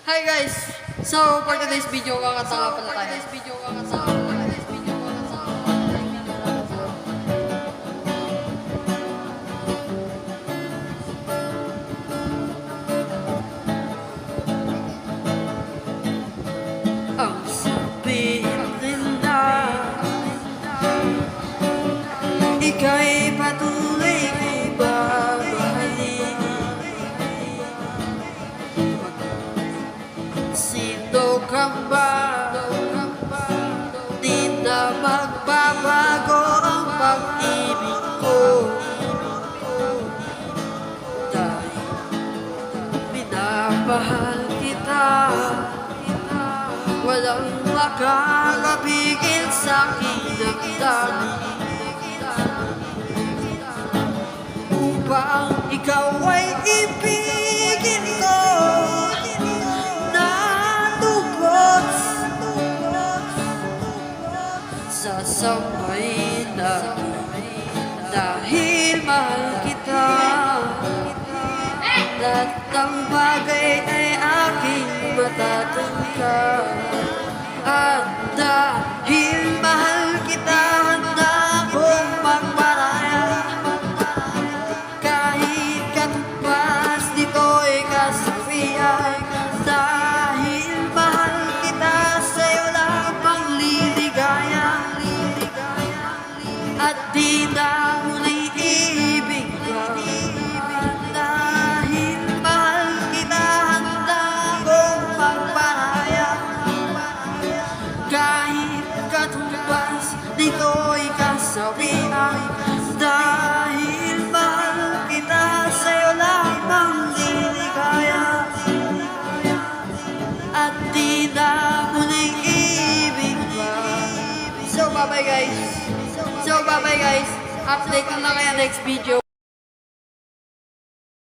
Hi guys! So, for today's video, kakatawa pala tayo. Ang sabihin rin na ika'y patuloy kong babahalin. Sino ka ba? Di na magbabago ang pag-ibig ko. Dahil minamahal kita, walang makakapigil sa aking damdamin. Upang ikaw ay ibigin ko na lubos, sasabayin natin dahil mahal kita. Lahat ng bagay ay aking matatangka. At dahil mahal kita, handa akong magparaya. Kahit katupas dito'y kasawian. Dahil mahal kita, sa'yo lamang liligaya. At di na muli ibig ka. Dahil mahal kita, handa akong magparaya. Kahit katupas dito'y kasawian. Dahil mahal kita, sa'yo lamang liligaya. At di na muling ibig pa. So bye bye guys. Update ko na kaya next video.